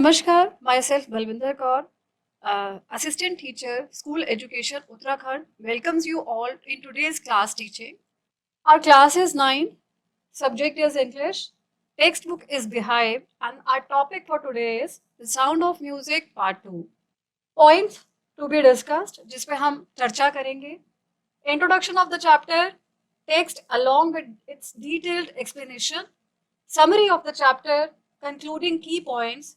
Namaskar, myself Balvinder Kaur, Assistant Teacher, School Education, Uttarakhand, welcomes you all in today's class teaching. Our class is 9, subject is English, textbook is Behive, and our topic for today is The Sound of Music Part 2. Points to be discussed, जिस पे हम चर्चा करेंगे. Introduction of the chapter, text along with its detailed explanation, summary of the chapter, concluding key points.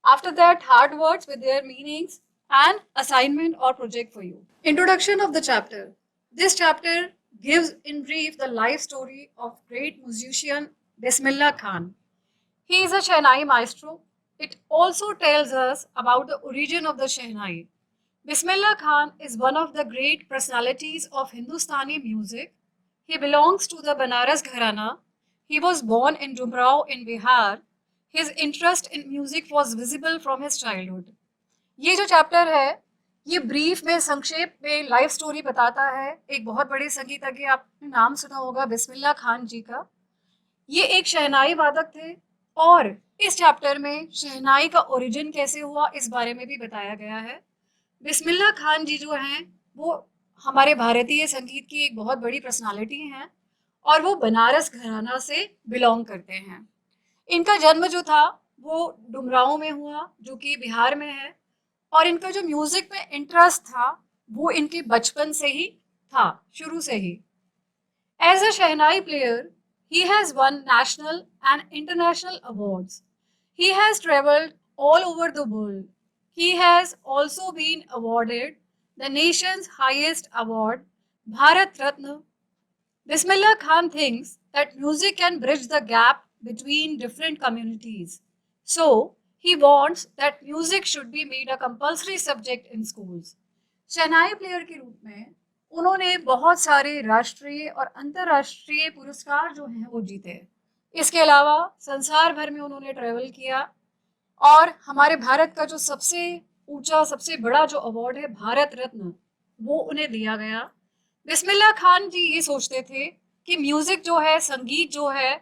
After that, hard words with their meanings and assignment or project for you. Introduction of the chapter. This chapter gives in brief the life story of great musician Bismillah Khan. He is a Shehnai maestro. It also tells us about the origin of the Shehnai. Bismillah Khan is one of the great personalities of Hindustani music. He belongs to the Banaras Gharana. He was born in Dumrao in Bihar. His interest in music was visible from his childhood. ये जो chapter है ये brief में संक्षेप में life story बताता है एक बहुत बड़े संगीतज्ञ, आपने नाम सुना होगा बिस्मिल्लाह खान जी का. ये एक शहनाई वादक थे और इस चैप्टर में शहनाई का ओरिजिन कैसे हुआ इस बारे में भी बताया गया है. बिस्मिल्लाह खान जी जो हैं वो हमारे भारतीय संगीत की एक बहुत बड़ी पर्सनालिटी हैं और वो बनारस घराना से बिलोंग करते हैं. इनका जन्म जो था वो डुमरांव में हुआ जो कि बिहार में है और इनका जो म्यूजिक में इंटरेस्ट था वो इनके बचपन से ही था, शुरू से ही. As a shehnai player he has won national and international awards. He has traveled all over the world. He has also been awarded the nation's highest award, Bharat Ratna. Bismillah Khan thinks that music can bridge the gap between different communities. So, he wants that music should be made a compulsory subject in schools. Shehnai player के रूप में उन्होंने बहुत सारे राष्ट्रीय और अंतर्राष्ट्रीय पुरस्कार जो हैं वो जीते. इसके अलावा संसार भर में उन्होंने ट्रैवल किया और हमारे भारत का जो सबसे ऊंचा सबसे बड़ा जो अवार्ड है भारत रत्न वो उन्हें दिया गया. बिस्मिल्लाह खान जी ये सोचते थे कि म्यूजिक जो है, संगीत जो है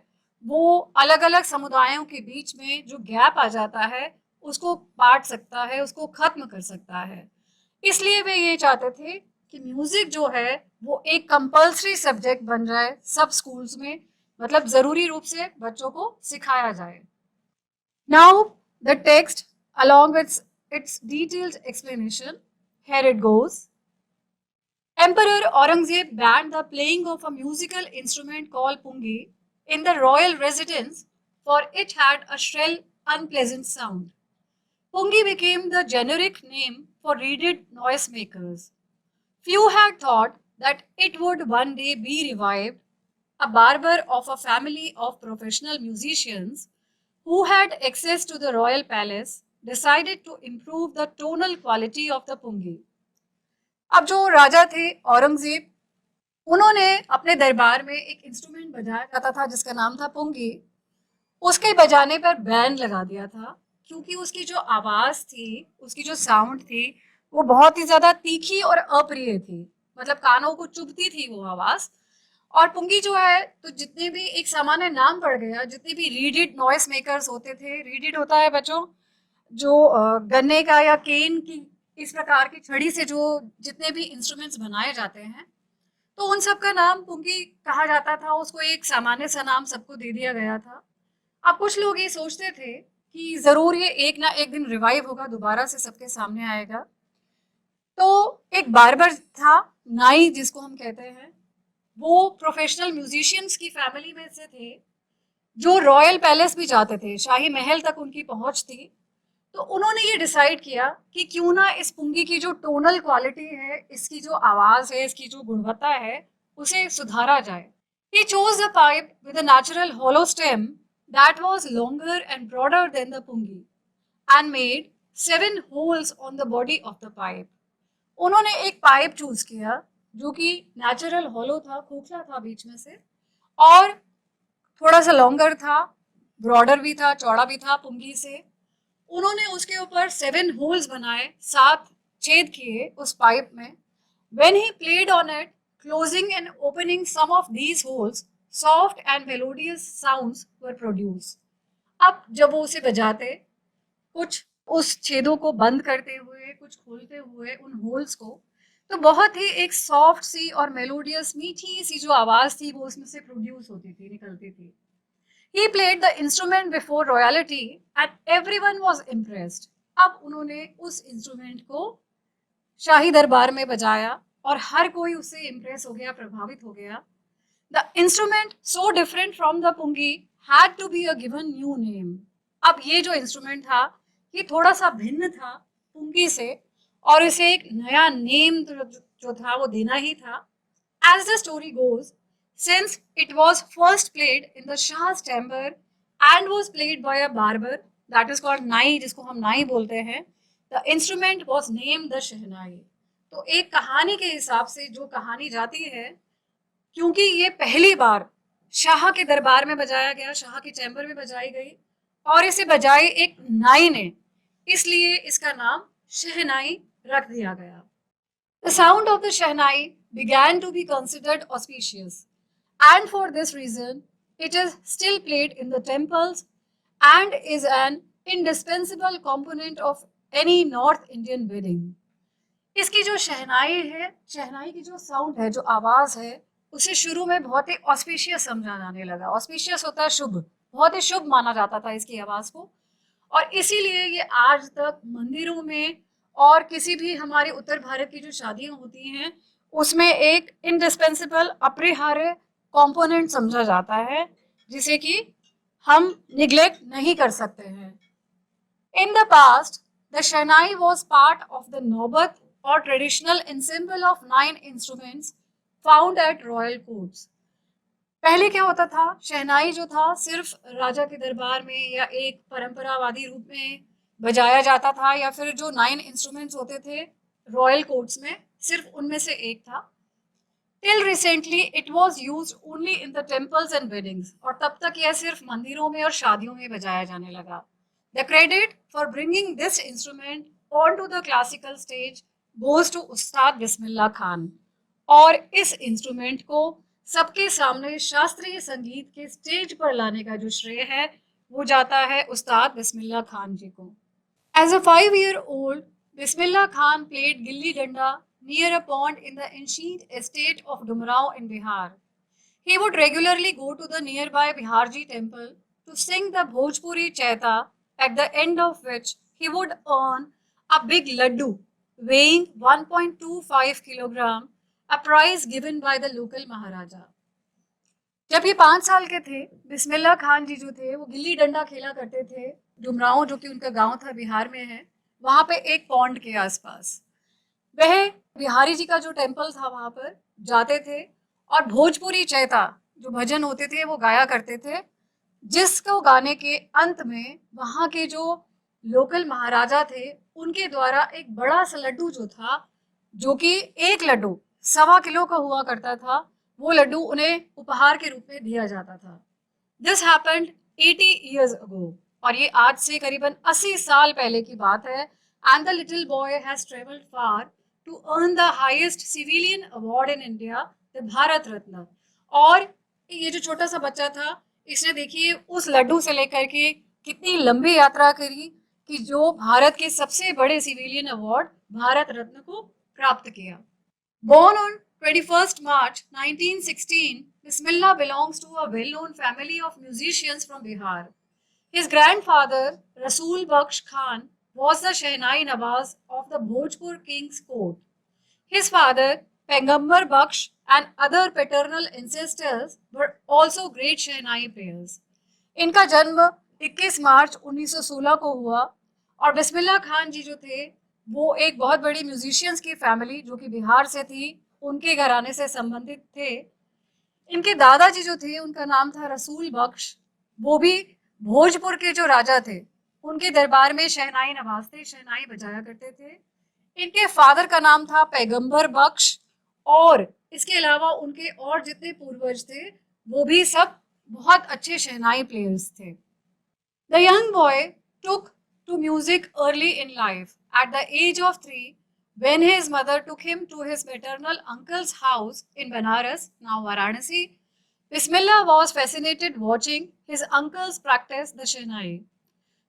वो अलग अलग समुदायों के बीच में जो गैप आ जाता है उसको पाट सकता है, उसको खत्म कर सकता है. इसलिए वे ये चाहते थे कि म्यूजिक जो है वो एक कंपल्सरी सब्जेक्ट बन जाए सब स्कूल्स में, मतलब जरूरी रूप से बच्चों को सिखाया जाए. Now the text along with its detailed explanation, here it goes. Emperor Aurangzeb banned the playing of a musical instrument called pungi in the royal residence for it had a shrill, unpleasant sound. Pungi became the generic name for reeded noisemakers. Few had thought that it would one day be revived. A barber of a family of professional musicians who had access to the royal palace decided to improve the tonal quality of the pungi. अब जो राजा थे औरंगजेब, उन्होंने अपने दरबार में एक instrument बजाया जाता था जिसका नाम था पुंगी. उसके बजाने पर बैन लगा दिया था क्योंकि उसकी जो आवाज थी, उसकी जो साउंड थी वो बहुत ही ज्यादा तीखी और अप्रिय थी, मतलब कानों को चुभती थी वो आवाज. और पुंगी जो है तो जितने भी एक सामान्य नाम पड़ गया, जितने भी रीडिड नॉइस मेकर्स होते थे, रीडिड होता है बच्चों जो गन्ने का या केन की इस प्रकार की छड़ी से जो जितने भी इंस्ट्रूमेंट्स बनाए जाते हैं तो उन सब का नाम पुंगी कहा जाता था. उसको एक सामान्य सा नाम सबको दे दिया गया था. अब कुछ लोग ये सोचते थे कि जरूर ये एक ना एक दिन रिवाइव होगा, दोबारा से सबके सामने आएगा. तो एक बार्बर था, नाई जिसको हम कहते हैं, वो प्रोफेशनल म्यूजिशियंस की फैमिली में से थे जो रॉयल पैलेस भी जाते थे, शाही महल तक उनकी पहुंच थी. तो उन्होंने ये डिसाइड किया कि क्यों ना इस पुंगी की जो टोनल क्वालिटी है, इसकी जो आवाज है, इसकी जो गुणवत्ता है उसे सुधारा जाए. He chose a pipe with a natural hollow stem that was longer and broader than the pungi and made 7 holes on the body of the pipe. उन्होंने एक पाइप चूज किया जो कि नेचुरल हॉलो था, खोखला था बीच में से और थोड़ा सा लॉन्गर था, ब्रॉडर भी था, चौड़ा भी था पुंगी से. उन्होंने उसके ऊपर 7 होल्स बनाए, 7 छेद किए उस पाइप में. When he played on it, closing and opening some of these holes, soft and melodious sounds were produced. अब जब वो उसे बजाते कुछ उस छेदों को बंद करते हुए, कुछ खोलते हुए उन होल्स को, तो बहुत ही एक सॉफ्ट सी और मेलोडियस मीठी सी जो आवाज थी वो उसमें से प्रोड्यूस होती थी, निकलती थी। He played the instrument before royalty and everyone was impressed. अब उन्होंने उस इंस्ट्रूमेंट को शाही दरबार में बजाया और हर कोई उससे इम्प्रेस हो गया, प्रभावित हो गया। The instrument so different from the pungi had to be a given new name. अब ये जो इंस्ट्रूमेंट था ये थोड़ा सा भिन्न था पुंगी से और इसे एक नया नेम जो था वो देना ही था। As the story goes, since it was first played in the Shah's chamber and was played by a barber, that is called nai, जिसको हम नाई बोलते हैं, the instrument was named the शहनाई। तो एक कहानी के हिसाब से जो कहानी जाती है, क्योंकि ये पहली बार शाह के दरबार में बजाया गया, शाह के चैम्बर में बजाई गई और इसे बजाई एक नाई ने, इसलिए इसका नाम शहनाई रख दिया गया। The sound of the Shahnai began to be considered auspicious, and for this reason, it is still played in the temples and is an indispensable component of any North Indian wedding. इसकी जो शहनाई है, शहनाई की जो sound है, जो आवाज है, उसे शुरू में बहुत ही ऑस्पिशियस समझा जाने लगा। ऑस्पिशियस होता है शुभ, बहुत ही शुभ माना जाता था इसकी आवाज को, और इसीलिए ये आज तक मंदिरों में और किसी भी हमारे उत्तर भारत की जो शादियां होती हैं उसमें एक इंडिस्पेंसिबल अपरिहार्य कंपोनेंट समझा जाता है, जिसे कि हम निग्लेक्ट नहीं कर सकते हैं। In the past the shehnai was part of the नौबत और traditional ensemble of 9 instruments found at royal courts. पहले क्या होता था, शहनाई जो था सिर्फ राजा के दरबार में या एक परंपरावादी रूप में बजाया जाता था, या फिर जो 9 इंस्ट्रूमेंट्स होते थे रॉयल कोर्ट्स में सिर्फ उनमें से एक था। Till recently it was used only in the temples and weddings, और तब तक यह सिर्फ मंदिरों में और शादियों में बजाया जाने लगा। The credit for bringing this instrument on to the classical stage goes to Ustad Bismillah Khan, और इस इंस्ट्रूमेंट को सबके सामने शास्त्रीय संगीत के स्टेज पर लाने का जो श्रेय है वो जाता है उस्ताद बिस्मिल्लाह खान जी को। As a 5-year-old, Bismillah Khan played gilli डंडा near a pond in the ancient estate of Dumrao in Bihar. He would regularly go to the nearby Biharji temple to sing the Bhojpuri Chaita, at the end of which he would earn a big laddu weighing 1.25 kilogram, a prize given by the local Maharaja. जब ये 5 साल के थे, बिस्मिल्लाह खान जी जो थे वो गिल्ली डंडा खेला करते थे डुमराव, जो कि उनका गांव था, बिहार में है, वहां पे एक पॉन्ड के आसपास। वह बिहारी जी का जो टेम्पल था वहां पर जाते थे और भोजपुरी चैता जो भजन होते थे वो गाया करते थे, जिसको गाने के अंत में वहां के जो लोकल महाराजा थे उनके द्वारा एक बड़ा सा लड्डू जो था, जो कि एक लड्डू 1.25 किलो का हुआ करता था, वो लड्डू उन्हें उपहार के रूप में दिया जाता था। दिस हैपेंड 80 years ago, और ये आज से करीबन 80 साल पहले की बात है। And the little boy has travelled far to earn the highest civilian award in India, the Bharat Ratna. और ये जो छोटा सा बच्चा था, इसने देखिए उस लड्डू से लेकर के कितनी लंबी यात्रा करी कि जो भारत के सबसे बड़े सिविलियन अवार्ड भारत रत्न को प्राप्त किया। Born on 21st March 1916, Bismillah belongs to a well-known family of musicians from Bihar. His grandfather, Rasool Baksh Khan, was the Shehnai Nawaz of the Bhojpur king's court. His father, Paigambar Baksh, and other paternal ancestors were also great Shehnai players. इनका जन्म 21 मार्च 1916 को हुआ, और बिस्मिल्लाह खान जी जो थे वो एक बहुत बड़ी म्यूजिशियंस की फैमिली जो कि बिहार से थी, उनके घराने से संबंधित थे। इनके दादाजी जो थे उनका नाम था रसूल बख्श, वो भी भोजपुर के जो राजा थे उनके दरबार में शहनाई नवाज थे, शहनाई बजाया करते थे। इनके फादर का नाम था पैगंबर बख्श, और इसके अलावा उनके और जितने पूर्वज थे वो भी सब बहुत अच्छे शहनाई प्लेयर्स थे। The young boy took to music early in life. At the age of 3, when his mother took him to his maternal uncle's house in Banaras, now Varanasi, Bismillah was fascinated watching his uncles practice the Shehnai.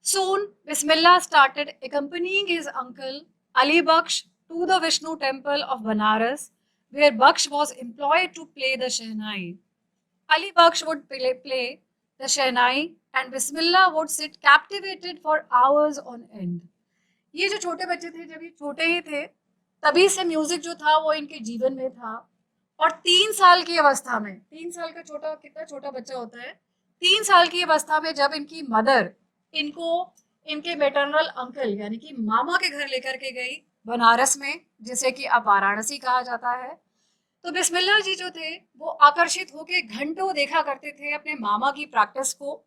Soon, Bismillah started accompanying his uncle Ali Baksh to the Vishnu temple of Banaras, where Baksh was employed to play the Shehnai. Ali Baksh would play the Shehnai and Bismillah would sit captivated for hours on end. ये जो छोटे बच्चे थे, जब ये छोटे ही थे तभी से म्यूजिक जो था वो इनके जीवन में था। और 3 साल की अवस्था में, 3 साल का छोटा, कितना छोटा बच्चा होता है, 3 साल की अवस्था में जब इनकी मदर इनको इनके मेटरनल अंकल यानी कि मामा के घर लेकर के गई बनारस में, जिसे कि अब वाराणसी कहा जाता है, तो बिस्मिल्लाह जी जो थे वो आकर्षित होकर घंटों देखा करते थे अपने मामा की प्रैक्टिस को।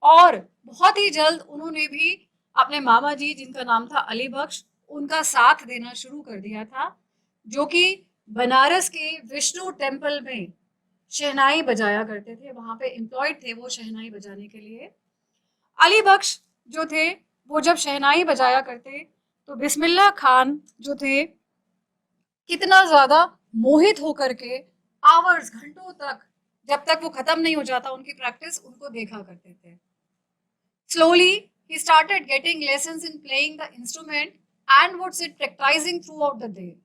और बहुत ही जल्द उन्होंने भी अपने मामा जी, जिनका नाम था अली बख्श, उनका साथ देना शुरू कर दिया था, जो कि बनारस के विष्णु टेम्पल में शहनाई बजाया करते थे। वहां पे एम्प्लॉयड थे वो शहनाई बजाने के लिए। अली बख्श जो थे वो जब शहनाई बजाया करते तो बिस्मिल्लाह खान जो थे कितना ज्यादा मोहित होकर के आवर्स, घंटों तक, जब तक वो खत्म नहीं हो जाता उनकी प्रैक्टिस, उनको देखा करते थे। Slowly, he started getting lessons in playing the instrument and would sit practicing throughout the day.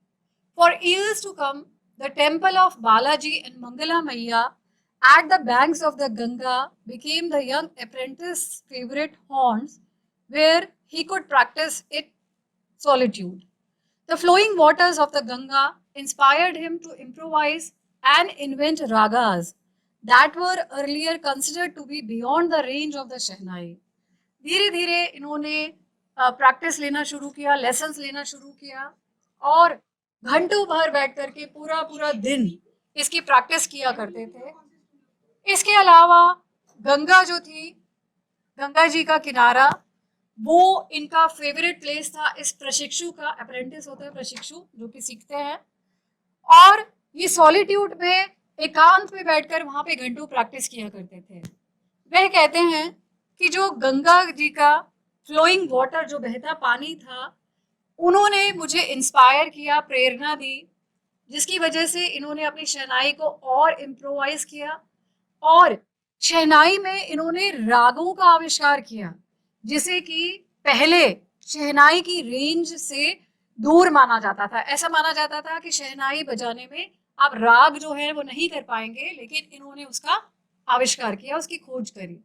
For years to come, the temple of Balaji and Mangala Maiya at the banks of the Ganga became the young apprentice's favorite haunts where he could practice it solitude. The flowing waters of the Ganga inspired him to improvise and invent ragas that were earlier considered to be beyond the range of the Shehnai. धीरे धीरे इन्होंने practice लेना शुरू किया, lessons लेना शुरू किया और घंटों भर बैठ करके पूरा पूरा दिन इसकी प्रैक्टिस किया करते थे। इसके अलावा गंगा जो थी, गंगा जी का किनारा, वो इनका फेवरेट प्लेस था इस प्रशिक्षु का। अप्रेंटिस होता है प्रशिक्षु, जो कि सीखते हैं, और ये सॉलिट्यूड में एकांत में बैठकर वहां पे घंटों प्रैक्टिस किया करते थे। वह कहते हैं कि जो गंगा जी का फ्लोइंग वाटर, जो बहता पानी था, उन्होंने मुझे इंस्पायर किया, प्रेरणा दी, जिसकी वजह से इन्होंने अपनी शहनाई को और इम्प्रोवाइज किया और शहनाई में इन्होंने रागों का आविष्कार किया, जिसे कि पहले शहनाई की रेंज से दूर माना जाता था। ऐसा माना जाता था कि शहनाई बजाने में आप राग जो है वो नहीं कर पाएंगे, लेकिन इन्होंने उसका आविष्कार किया, उसकी खोज करी।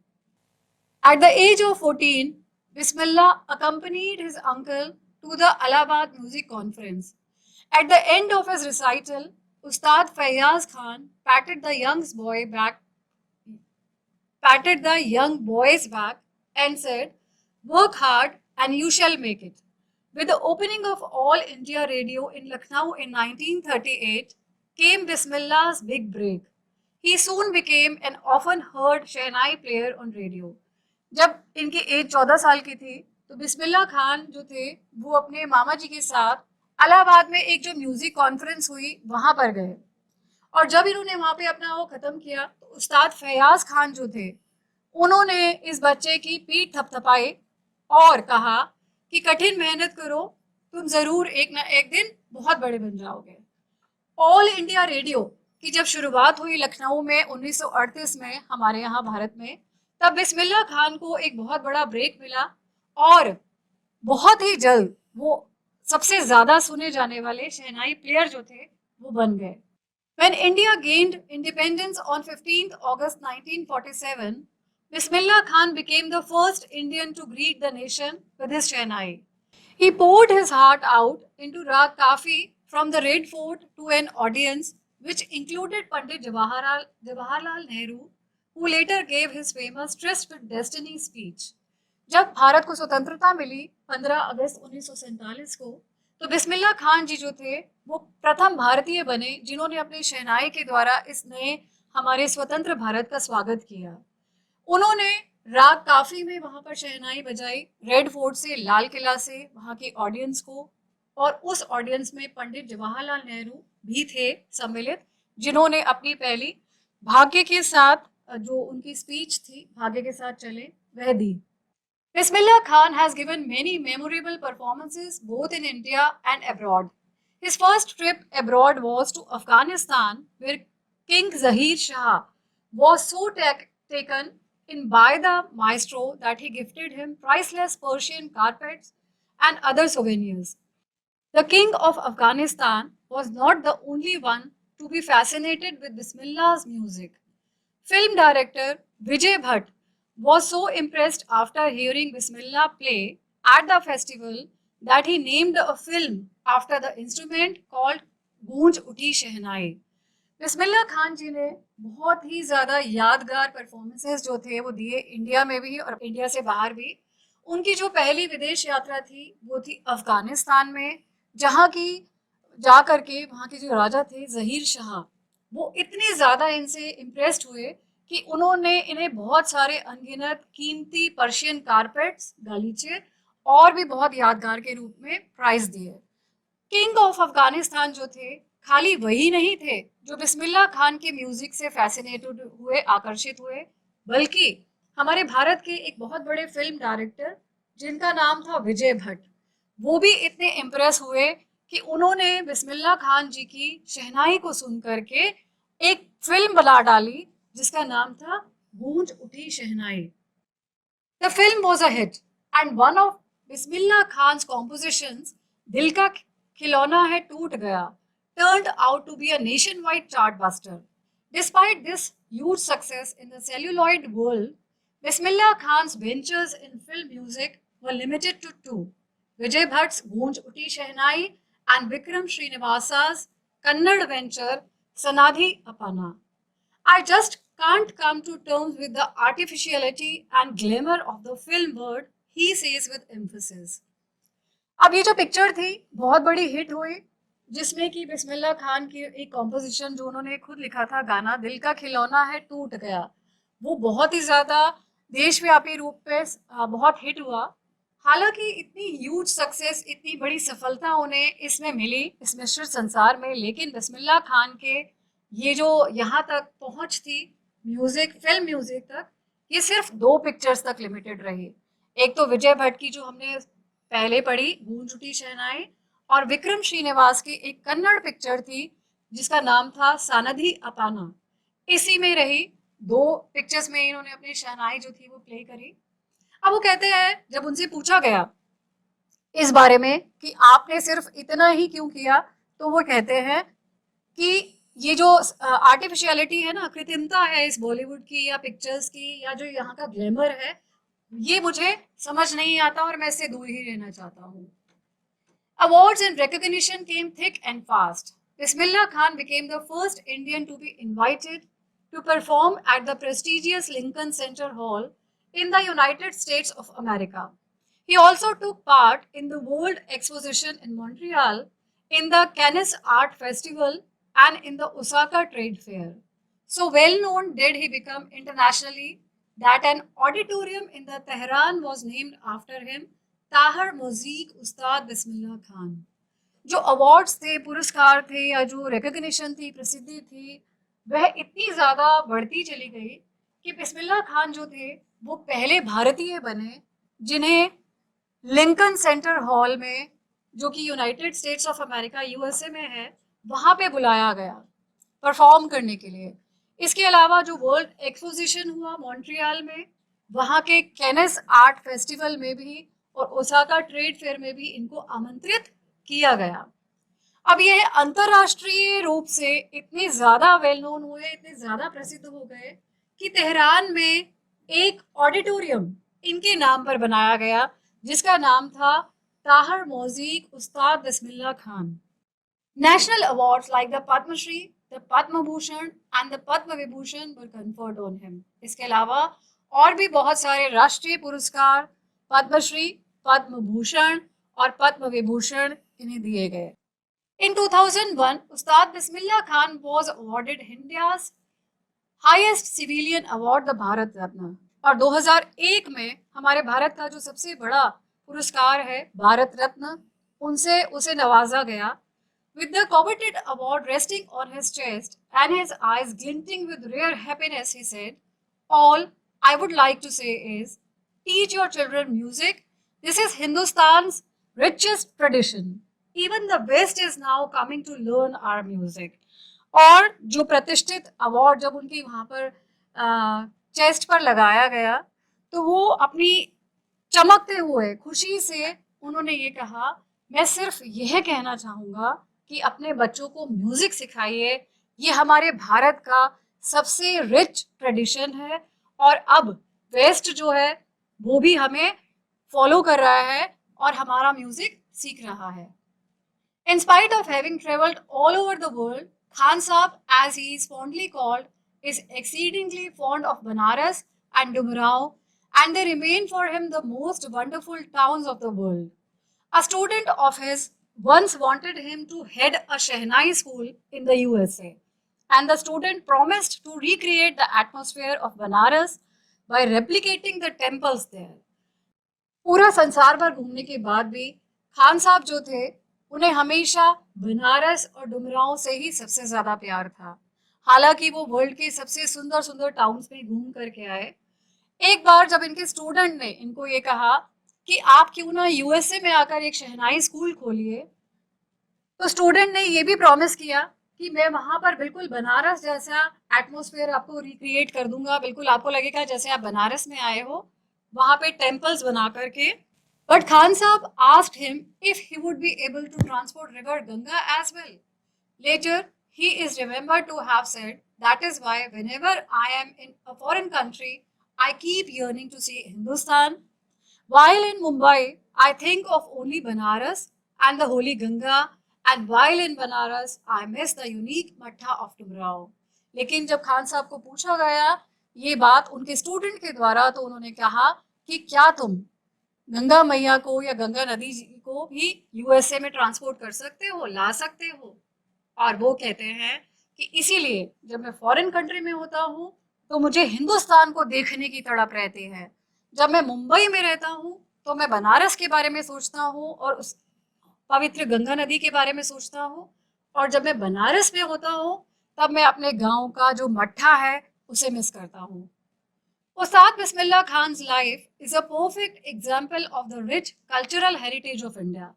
At the age of 14, Bismillah accompanied his uncle to the Allahabad Music Conference. At the end of his recital, Ustad Fayyaz Khan patted the young boy's back and said, "Work hard and you shall make it." With the opening of All India Radio in Lucknow in 1938 came Bismillah's big break. He soon became an often heard Shehnai player on radio. जब इनकी as 14 साल की थी तो बिस्मिल्लाह खान जो थे वो अपने मामा जी के साथ इलाहाबाद में एक जो म्यूजिक कॉन्फ्रेंस हुई वहां पर गए, और जब इन्होंने वहां पे अपना वो खत्म किया तो उस्ताद फैयाज खान जो थे उन्होंने इस बच्चे की पीठ थपथपाई और कहा कि कठिन मेहनत करो, तुम जरूर एक ना एक दिन बहुत बड़े बन जाओगे। ऑल इंडिया रेडियो की जब शुरुआत हुई लखनऊ में 1938 में हमारे यहाँ भारत में, तब बिस्मिल्लाह खान को एक बहुत बड़ा ब्रेक मिला और बहुत ही जल्द वो सबसे ज्यादा सुने जाने वाले शहनाई प्लेयर जो थे वो बन गए। When India gained independence on 15th August 1947, Bismillah Khan became the first Indian to greet the nation with his Shehnai. He poured his heart out into Rag Kafi from the Red Fort to an audience which included Pandit Jawaharlal Nehru, who later gave his famous Tryst with Destiny speech. जब भारत को स्वतंत्रता मिली 15 August 1947 को, तो बिस्मिल्लाह खान जी जो थे वो प्रथम भारतीय बने जिन्होंने अपने शहनाई के द्वारा इस नए हमारे स्वतंत्र भारत का स्वागत किया। उन्होंने राग काफी में वहां पर शहनाई बजाई, रेड फोर्ट से, लाल किला से, वहां की ऑडियंस को, और उस ऑडियंस में पंडित जवाहरलाल नेहरू भी थे सम्मिलित, जिन्होंने अपनी पहली भाग्य के साथ जो उनकी स्पीच थी, भाग्य के साथ चले, वह दी। Bismillah Khan has given many memorable performances both in India and abroad. His first trip abroad was to Afghanistan, where King Zahir Shah was so taken in By the Maestro that he gifted him priceless Persian carpets and other souvenirs. The king of Afghanistan was not the only one to be fascinated with Bismillah's music. Film director Vijay Bhatt was so impressed after hearing Bismillah play at the festival that he named a film after the instrument called Goonj Uthi Shehnai. बिस्मिल्लाह खान जी ने बहुत ही ज़्यादा यादगार performances जो थे वो दिए India में भी और इंडिया से बाहर भी। उनकी जो पहली विदेश यात्रा थी वो थी अफगानिस्तान में, जहाँ की जा करके वहाँ के जो राजा थे ज़हीर शाह, वो इतने ज़्यादा इनसे इम्प्रेस्ड हुए कि उन्होंने इन्हें बहुत सारे अनगिनत कीमती पर्शियन कारपेट्स, गालीचे और भी बहुत यादगार के रूप में प्राइज दिए। किंग ऑफ अफगानिस्तान जो थे खाली वही नहीं थे जो बिस्मिल्लाह खान के म्यूजिक से फैसिनेटेड हुए, आकर्षित हुए, बल्कि हमारे भारत के एक बहुत बड़े फिल्म डायरेक्टर जिनका नाम था विजय भट्ट, वो भी इतने इम्प्रेस हुए कि उन्होंने बिस्मिल्लाह खान जी की शहनाई को सुन करके एक फिल्म बना डाली जिसका नाम था Goonj Uthi Shehnai. The film was a hit and one of Bismillah Khan's compositions, Dil Ka खिलौना है टूट गया, turned out to be a nationwide chartbuster. Despite this huge success in the celluloid world, Bismillah Khan's ventures in film music were limited to two: Vijay Bhatt's Goonj Utti Shehnai and Vikram Srinivasa's Kannada venture Sanadhi Apana. I just can't come to terms with the artificiality and glamour of the film world, he says with emphasis. अब ये जो picture थी बहुत बड़ी hit हुई, जिसमें कि बिस्मिल्लाह खान की एक कॉम्पोजिशन जो उन्होंने खुद लिखा था गाना दिल का खिलौना है टूट गया, वो बहुत ही ज़्यादा देशव्यापी रूप पे बहुत हिट हुआ। हालांकि इतनी ह्यूज सक्सेस, इतनी बड़ी सफलता उन्हें इसमें मिली इस मिश्रित संसार में, लेकिन बिस्मिल्लाह खान के ये जो यहाँ तक पहुँच थी म्यूज़िक, फिल्म म्यूज़िक तक, ये सिर्फ 2 पिक्चर्स तक लिमिटेड रही। एक तो विजय भट्ट की जो हमने पहले पढ़ी गूंज उठी शहनाई, और विक्रम श्रीनिवास की एक कन्नड़ पिक्चर थी जिसका नाम था सानधी अपाना। इसी में रही 2 पिक्चर्स में इन्होंने अपनी शहनाई जो थी वो प्ले करी। अब वो कहते हैं, जब उनसे पूछा गया इस बारे में कि आपने सिर्फ इतना ही क्यों किया, तो वो कहते हैं कि ये जो आर्टिफिशियलिटी है ना, कृत्रिमता है इस बॉलीवुड की या पिक्चर्स की या जो यहाँ का ग्लैमर है, ये मुझे समझ नहीं आता और मैं इससे दूर ही रहना चाहता हूँ। Awards and recognition came thick and fast. Bismillah Khan became the first Indian to be invited to perform at the prestigious Lincoln Center Hall in the United States of America. He also took part in the World Exposition in Montreal, in the Cannes Art Festival, and in the Osaka Trade Fair. So well known did he become internationally that an auditorium in the Tehran was named after him, Tahir मोज़ीक उस्ताद बिस्मिल्लाह खान। जो awards थे, पुरस्कार थे या जो recognition थी, प्रसिद्धि थी, वह इतनी ज़्यादा बढ़ती चली गई कि बिस्मिल्लाह खान जो थे वो पहले भारतीय बने जिन्हें लिंकन सेंटर हॉल में, जो कि United states of America USA में है, वहाँ पे बुलाया गया परफॉर्म करने के लिए। इसके अलावा जो वर्ल्ड एक्सपोजिशन हुआ मॉन्ट्रियल में, वहाँ के कैनेस आर्ट फेस्टिवल में भी और ओसाका ट्रेड फेयर में भी इनको आमंत्रित किया गया। अब यह अंतरराष्ट्रीय रूप से इतने ज़्यादा वेल नोन हुए, इतने ज़्यादा प्रसिद्ध हो गए कि तेहरान में एक ऑडिटोरियम इनके नाम पर बनाया गया जिसका नाम था ताहर मोज़ीक Ustad Bismillah Khan. National awards like the Padmashri, the Padma Bhushan and the Padma Vibhushan were conferred on him. इसके अलावा और भी बहुत सारे राष्ट्रीय पुरस्कार, पद्मश्री, पद्म भूषण और पद्म विभूषण इन्हें दिए गए। In 2001, Ustad Bismillah Khan was awarded India's highest civilian award, the Bharat Ratna. और 2001 में हमारे भारत का जो सबसे बड़ा पुरस्कार है भारत रत्न, उनसे उसे नवाजा गया। With the coveted award resting on his chest and his eyes glinting with rare happiness, he said, "All I would like to say is, teach your children music. This is Hindustan's richest tradition. Even the West is now coming to learn our music." और जो प्रतिष्ठित award जब उनकी वहाँ पर chest पर लगाया गया तो वो अपनी चमकते हुए खुशी से उन्होंने ये कहा, मैं सिर्फ यह कहना चाहूंगा कि अपने बच्चों को म्यूजिक सिखाइए, ये हमारे भारत का सबसे रिच ट्रेडिशन है और अब वेस्ट जो है वो भी हमें फॉलो कर रहा है और हमारा म्यूजिक सीख रहा है। In spite of having traveled all over the world, Khan Sahib, as he is fondly called, is exceedingly fond of Banaras and Dumrao, and they remain for him the most wonderful towns of the world. A student of his once wanted him to head a Shehnai school in the USA, and the student promised to recreate the atmosphere of Banaras by replicating the temples there. पूरा संसार भर घूमने के बाद भी खान साहब जो थे उन्हें हमेशा बनारस और डुमरांव से ही सबसे ज्यादा प्यार था। हालांकि वो वर्ल्ड के सबसे सुंदर सुंदर टाउन्स में घूम करके आए। एक बार जब इनके स्टूडेंट ने इनको ये कहा कि आप क्यों ना यूएसए में आकर एक शहनाई स्कूल खोलिए, तो स्टूडेंट ने ये भी प्रॉमिस किया कि मैं वहां पर बिल्कुल बनारस जैसा एटमोस्फेयर आपको रिक्रिएट कर दूंगा, बिल्कुल आपको लगेगा जैसे आप बनारस में आए हो, वहां पे टेम्पल्स बना करके। बट खान साहब asked him if he would be able to transport river Ganga as well. Later, he is remembered to have said, that is why whenever I am in a foreign country, I keep yearning to see Hindustan. While in Mumbai, I think of only Banaras and the holy Ganga, and while in Banaras, I miss the unique Matha of Tumrao. लेकिन जब खान साहब को पूछा गया ये बात उनके student के द्वारा, तो उन्होंने कहा कि क्या तुम गंगा मैया को या गंगा नदी जी को भी यूएसए में ट्रांसपोर्ट कर सकते हो, ला सकते हो? और वो कहते हैं कि इसीलिए जब मैं फॉरेन कंट्री में होता हूँ तो मुझे हिंदुस्तान को देखने की तड़प रहती है। जब मैं मुंबई में रहता हूँ तो मैं बनारस के बारे में सोचता हूँ और उस पवित्र गंगा नदी के बारे में सोचता हूँ, और जब मैं बनारस में होता हूँ तब मैं अपने गांव का जो मट्ठा है उसे मिस करता हूँ। Ustad Bismillah Khan's life is a perfect example of the rich cultural heritage of India,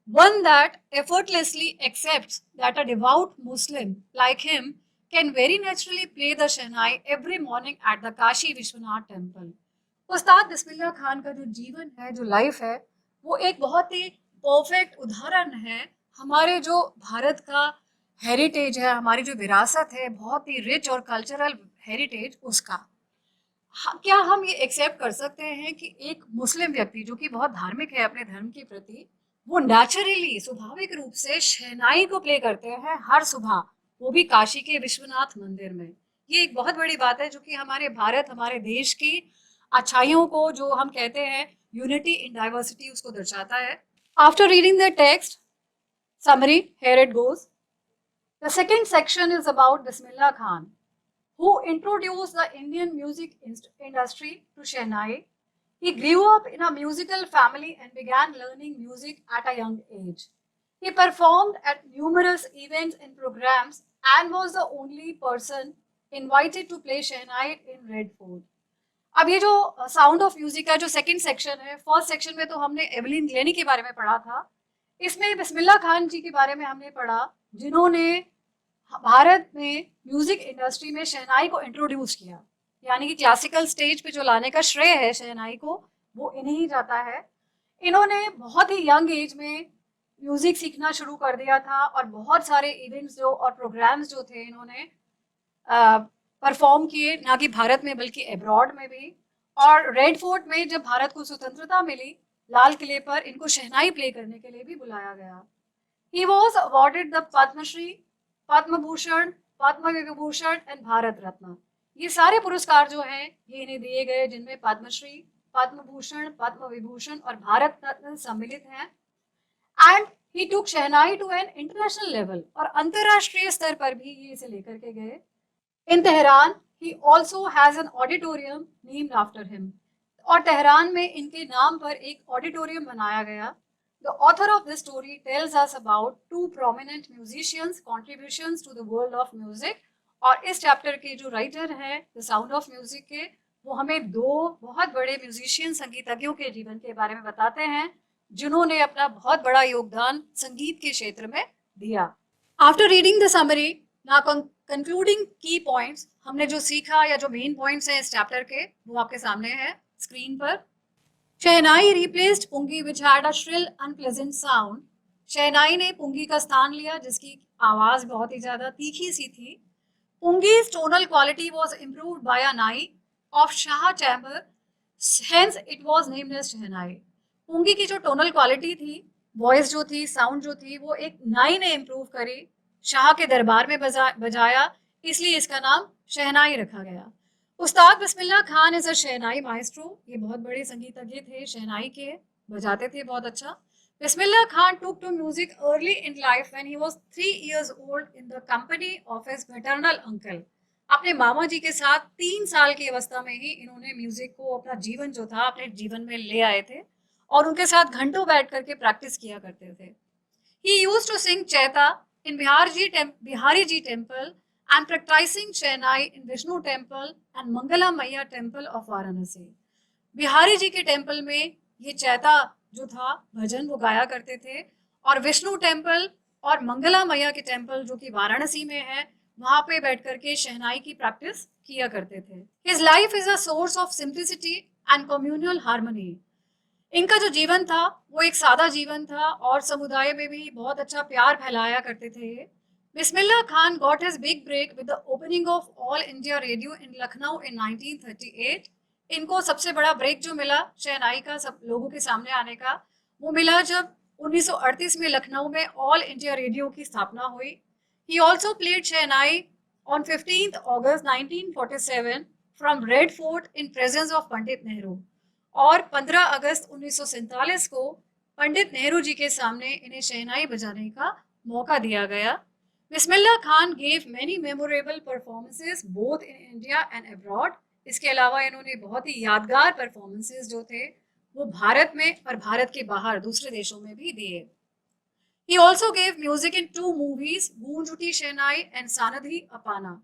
one that effortlessly accepts that a devout Muslim like him can very naturally play the Shehnai every morning at the Kashi Vishwanath temple. उस्ताद बिस्मिल्लाह खान का जो जीवन है, जो life है, वो एक बहुत ही perfect उदाहरण है हमारे जो भारत का हेरिटेज है, हमारी जो विरासत है, बहुत ही रिच और कल्चरल हेरिटेज उसका। क्या हम ये एक्सेप्ट कर सकते हैं कि एक मुस्लिम व्यक्ति जो कि बहुत धार्मिक है अपने धर्म के प्रति, वो नेचुरली स्वाभाविक रूप से शहनाई को प्ले करते हैं हर सुबह, वो भी काशी के विश्वनाथ मंदिर में? ये एक बहुत बड़ी बात है जो कि हमारे भारत, हमारे देश की अच्छाइयों को, जो हम कहते हैं यूनिटी इन डाइवर्सिटी, उसको दर्शाता है। After reading the text summary, here it goes. The second section is about Bismillah Khan, who introduced the Indian music industry to Shehnai. He grew up in a musical family and began learning music at a young age. He performed at numerous events and programs and was the only person invited to play Shehnai in Red Fort. अब ये जो sound of music का जो second section है, first section में तो हमने Evelyn Glenny के बारे में पढ़ा था, इसमें बिस्मिल्लाह खान जी के बारे में हमने पढ़ा जिन्होंने भारत में म्यूजिक इंडस्ट्री में शहनाई को इंट्रोड्यूस किया, यानी कि क्लासिकल स्टेज पे जो लाने का श्रेय है शहनाई को, वो इन्हें ही जाता है। इन्होंने बहुत ही यंग एज में म्यूजिक सीखना शुरू कर दिया था और बहुत सारे इवेंट्स जो और प्रोग्राम्स जो थे इन्होंने परफॉर्म किए, ना कि भारत में बल्कि अब्रॉड में भी। और रेड फोर्ट में जब भारत को स्वतंत्रता मिली, लाल किले पर इनको शहनाई प्ले करने के लिए भी बुलाया गया। He was awarded the Padmashri, Padma Bhushan, Padma Vibhushan and Bharat Ratna. ये सारे पुरस्कार जो हैं ये इन्हें दिए गए, जिनमें पद्मश्री, पद्म भूषण, पद्म विभूषण और भारत रत्न सम्मिलित हैं। And he took shehnai to an international level, और अंतरराष्ट्रीय स्तर पर भी ये इसे लेकर के गए। In Tehran he also has an auditorium named after him, और तेहरान में इनके नाम पर एक ऑडिटोरियम बनाया गया। The author of this story tells us about two prominent musicians' contributions to the world of music. और इस चैप्टर के जो राइटर हैं द साउंड ऑफ म्यूजिक के, वो हमें दो बहुत बड़े म्यूजिशियन, संगीतज्ञों के जीवन के बारे में बताते हैं जिन्होंने अपना बहुत बड़ा योगदान संगीत के क्षेत्र में दिया। After reading the summary, now concluding की पॉइंट्स, हमने जो सीखा या जो मेन पॉइंट्स हैं इस चैप्टर के, वो आपके सामने है स्क्रीन पर। शहनाई replaced पुंगी which had a shrill unpleasant sound. शहनाई ने पुंगी का स्थान लिया जिसकी आवाज बहुत ही ज्यादा तीखी सी थी। पुंगी's tonal quality was improved by a nai of Shah chamber, hence it was named as शहनाई। पुंगी की जो टोनल क्वालिटी थी, वॉइस जो थी, साउंड जो थी, वो एक नाई ने इम्प्रूव करी, शाह के दरबार में बजाया, इसलिए इसका नाम शहनाई रखा गया। Ustad Bismillah Khan is a shehnai maestro, ये बहुत बड़े संगीतज्ञ थे, शहनाई के, बजाते थे बहुत अच्छा। Bismillah Khan took to music early in life when he was 3 years old in the company of his maternal uncle. अपने मामा जी के साथ 3 साल की अवस्था में ही इन्होंने म्यूजिक को अपना जीवन जो था अपने जीवन में ले आए थे और उनके साथ घंटों बैठ करके प्रैक्टिस किया करते थे। He used to sing Chaita in Bihari Ji temple and practicing Shehnai in Vishnu temple and Mangala Maiya temple of Varanasi. Bihari ji के टेम्पल में ये चैता जो था भजन वो गाया करते थे और विष्णु टेम्पल और मंगला मैया के टेम्पल जो कि वाराणसी में है वहां पे बैठ करके शहनाई की प्रैक्टिस किया करते थे। His life is a source of simplicity and communal harmony. इनका जो जीवन था वो एक सादा जीवन था और समुदाय में भी बहुत अच्छा प्यार फैलाया करते थे। Bismillah Khan got his big break with the opening of All India Radio in Lucknow in 1938। इनको सबसे बड़ा ब्रेक जो मिला शहनाई का सब लोगों के सामने आने का, वो मिला जब 1938 में लखनऊ में ऑल इंडिया रेडियो की स्थापना हुई। He also played shehnai on 15 August 1947 from Red Fort in presence of Pandit Nehru, और 15 अगस्त 1947 को पंडित नेहरू जी के सामने इन्हें शहनाई बजाने का मौका दिया गया। Bismillah Khan gave many memorable performances both in India and abroad. इसके अलावा इन्होंने बहुत ही यादगार परफॉर्मेंसेस जो थे वो भारत में और भारत के बाहर दूसरे देशों में भी दिए। He also gave music in 2 movies, गूंज उठी शहनाई एंड सानधी अपाना।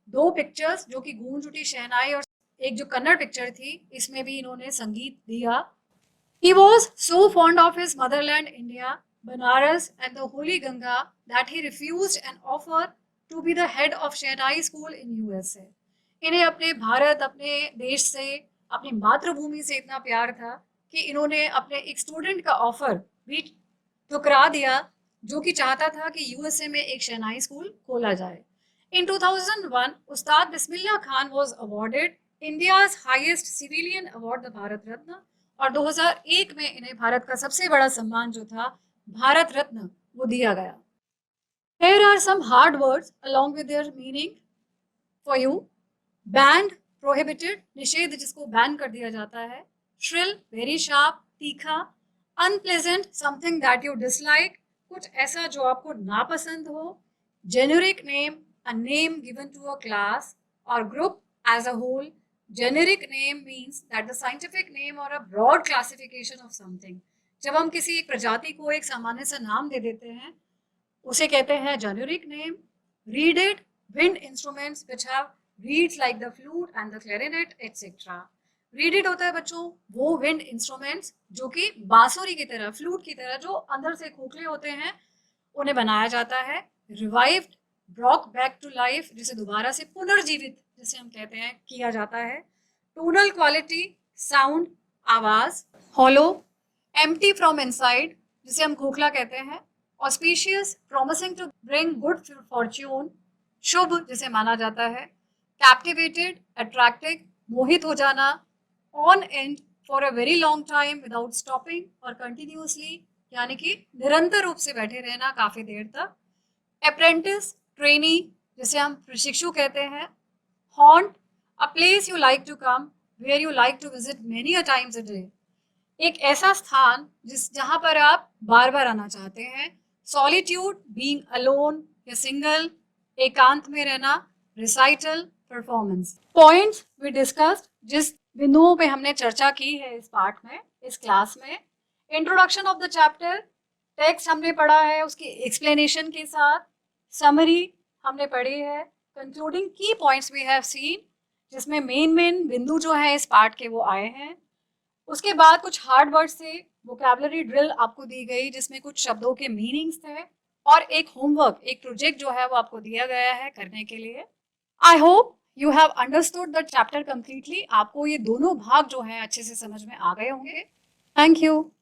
2 पिक्चर्स जो कि गूंज उठी शहनाई और एक जो कन्नड़ पिक्चर थी, इसमें भी इन्होंने संगीत दिया। He was so fond of his motherland India, Banaras and the Holy Ganga that he refused an offer to be the head of Shehnai school in USA. इन्हें अपने भारत, अपने देश से, अपनी मातृभूमि से इतना प्यार था कि इन्होंने अपने एक स्टूडेंट का ऑफर भी ठुकरा दिया जो कि चाहता था कि यूएसए में एक शहनाई स्कूल खोला जाए। In 2001, Ustad Bismillah Khan was awarded India's highest civilian award, the Bharat Ratna, और 2001 में इन्हें भारत का सबसे बड़ा सम्मान जो था भारत रत्न वो दिया गया। Here are some hard words along with their meaning for you. Banned, prohibited, निषेध जिसको बैन कर दिया जाता है। Shrill, very sharp, तीखा। Unpleasant, something that you dislike, कुछ ऐसा जो आपको नापसंद हो। Generic name, a name given to a class or group as a whole. Generic name means that the scientific name or a broad classification of something. जब हम किसी एक प्रजाति को एक सामान्य सा नाम दे देते हैं उसे कहते हैं generic name. Reeded, wind instruments which have reeds like the flute and the clarinet etc. Reeded होता है बच्चों वो wind instruments जो कि बांसुरी की तरह, फ्लूट की तरह, जो अंदर से खोखले होते हैं, उन्हें बनाया जाता है। Revived, brought back to life, जिसे दोबारा से पुनर्जीवित जिसे हम कहते हैं किया जाता है। टोनल क्वालिटी, साउंड, आवाज। हॉलो, एम्प्टी फ्रॉम इनसाइड, जिसे हम खोखला कहते हैं। Auspicious, promising to bring good fortune, शुभ जिसे माना जाता है। कैप्टिवेटेड, अट्रैक्टिव, मोहित हो जाना। On end, for a very long time without stopping और कंटिन्यूसली, यानी कि निरंतर रूप से बैठे रहना काफी देर तक। अप्रेंटिस, ट्रेनी जिसे हम प्रशिक्षु कहते हैं। Haunt, a place you like to come where you like to visit many a times a day, एक ऐसा स्थान जहां पर आप बार बार आना चाहते हैं। सॉलिट्यूड, बीइंग अलोन या सिंगल, एकांत में रहना। Recital, performance. Points we discussed, जिस बिंदुओं पे हमने चर्चा की है इस पार्ट में, इस क्लास में। Introduction of the chapter, text हमने पढ़ा है उसकी एक्सप्लेनेशन के साथ। समरी हमने पढ़ी है। कंक्लूडिंग की पॉइंट्स वी हैव सीन, जिसमें मेन बिंदु जो है इस पार्ट के वो आए हैं। उसके बाद कुछ हार्ड वर्ड्स थे, वोकैबुलरी ड्रिल आपको दी गई जिसमें कुछ शब्दों के मीनिंग्स थे। और एक होमवर्क, एक प्रोजेक्ट जो है वो आपको दिया गया है करने के लिए। I hope you have understood the chapter completely. आपको ये दोनों भाग जो है अच्छे से समझ में आ गए होंगे। Thank you.